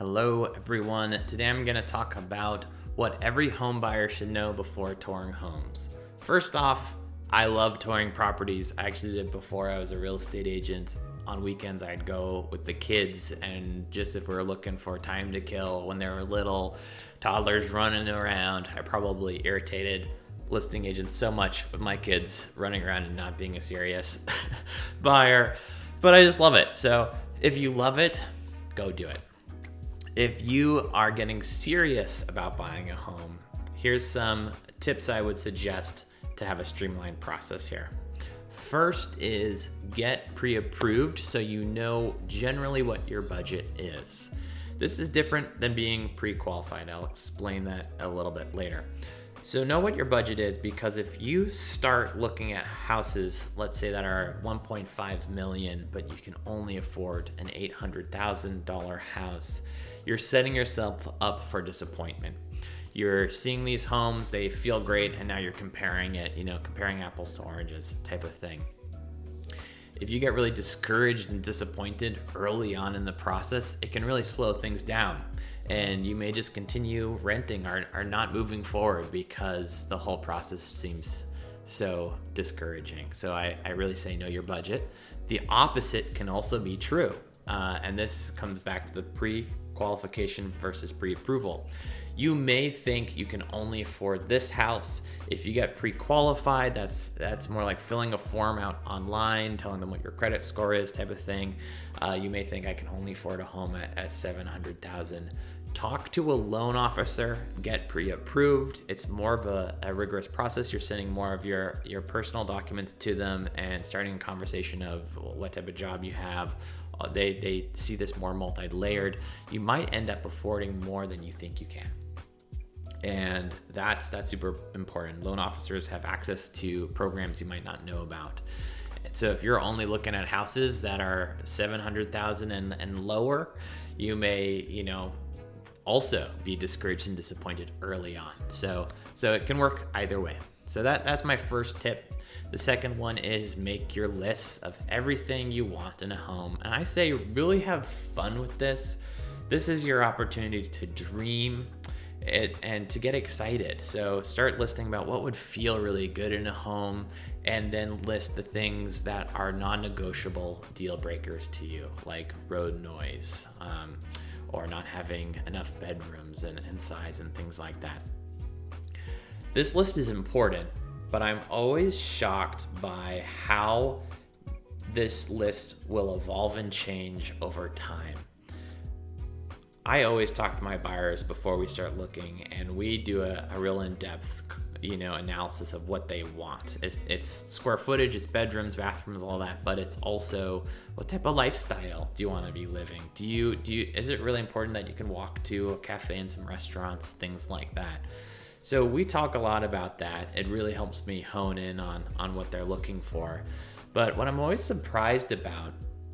Hello everyone. Today I'm going to talk about what every home buyer should know before touring homes. First off, I love touring properties. I actually did it before I was a real estate agent. On weekends I'd go with the kids, and just if we were looking for time to kill when they were little, toddlers running around. I probably irritated listing agents so much with my kids running around and not being a serious buyer, but I just love it. So if you love it, go do it. If you are getting serious about buying a home, here's some tips I would suggest to have a streamlined process here. First is get pre-approved so you know generally what your budget is. This is different than being pre-qualified. I'll explain that a little bit later. So know what your budget is, because if you start looking at houses, let's say that are $1.5 million, but you can only afford an $800,000 house, you're setting yourself up for disappointment. You're seeing these homes, they feel great, and now you're comparing it, comparing apples to oranges type of thing. If you get really discouraged and disappointed early on in the process, it can really slow things down. And you may just continue renting or not moving forward because the whole process seems so discouraging. So I really say know your budget. The opposite can also be true. And this comes back to the pre-qualification versus pre-approval. You may think you can only afford this house. If you get pre-qualified, that's more like filling a form out online, telling them what your credit score is type of thing. You may think I can only afford a home at $700,000. Talk to a loan officer, get pre-approved. It's more of a rigorous process. You're sending more of your personal documents to them and starting a conversation of what type of job you have. They see this more multi-layered. You might end up affording more than you think you can. And that's super important. Loan officers have access to programs you might not know about. So if you're only looking at houses that are $700,000 and lower, you may, also be discouraged and disappointed early on. So it can work either way. So that's my first tip. The second one is make your lists of everything you want in a home. And I say really have fun with this. This is your opportunity to dream it and to get excited. So start listing about what would feel really good in a home, and then list the things that are non-negotiable deal breakers to you, like road noise, or not having enough bedrooms and size and things like that. This list is important, but I'm always shocked by how this list will evolve and change over time. I always talk to my buyers before we start looking, and we do a real in-depth analysis of what they want. It's square footage, it's bedrooms, bathrooms, all that, but it's also what type of lifestyle do you want to be living? Is it really important that you can walk to a cafe and some restaurants, things like that? So we talk a lot about that. It really helps me hone in on what they're looking for. But what I'm always surprised about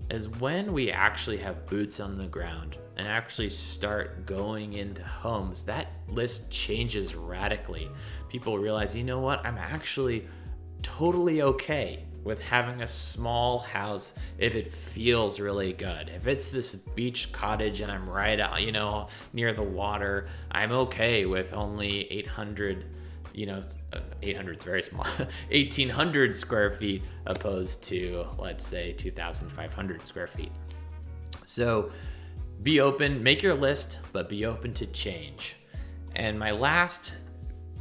is when we actually have boots on the ground and actually start going into homes, that list changes radically. People realize, you know what, I'm actually totally okay with having a small house if it feels really good. If it's this beach cottage and I'm right out, near the water, I'm okay with only 800 is very small, 1,800 square feet opposed to, let's say, 2,500 square feet. So be open, make your list, but be open to change. And my last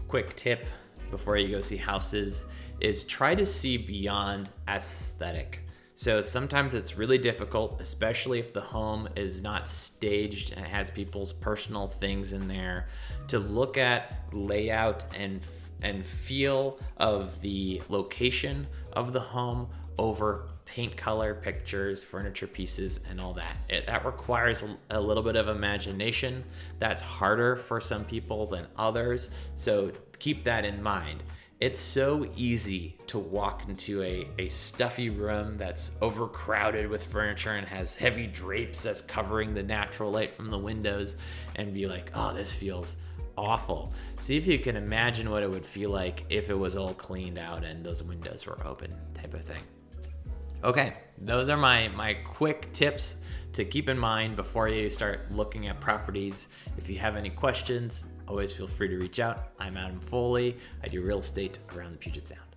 quick tip before you go see houses is try to see beyond aesthetic. So sometimes it's really difficult, especially if the home is not staged and has people's personal things in there, to look at layout and feel of the location of the home over paint color, pictures, furniture pieces, and all that. That requires a little bit of imagination. That's harder for some people than others. So keep that in mind. It's so easy to walk into a stuffy room that's overcrowded with furniture and has heavy drapes that's covering the natural light from the windows and be like, oh, this feels awful. See if you can imagine what it would feel like if it was all cleaned out and those windows were open, type of thing. Okay, those are my quick tips to keep in mind before you start looking at properties. If you have any questions, always feel free to reach out. I'm Adam Foley. I do real estate around the Puget Sound.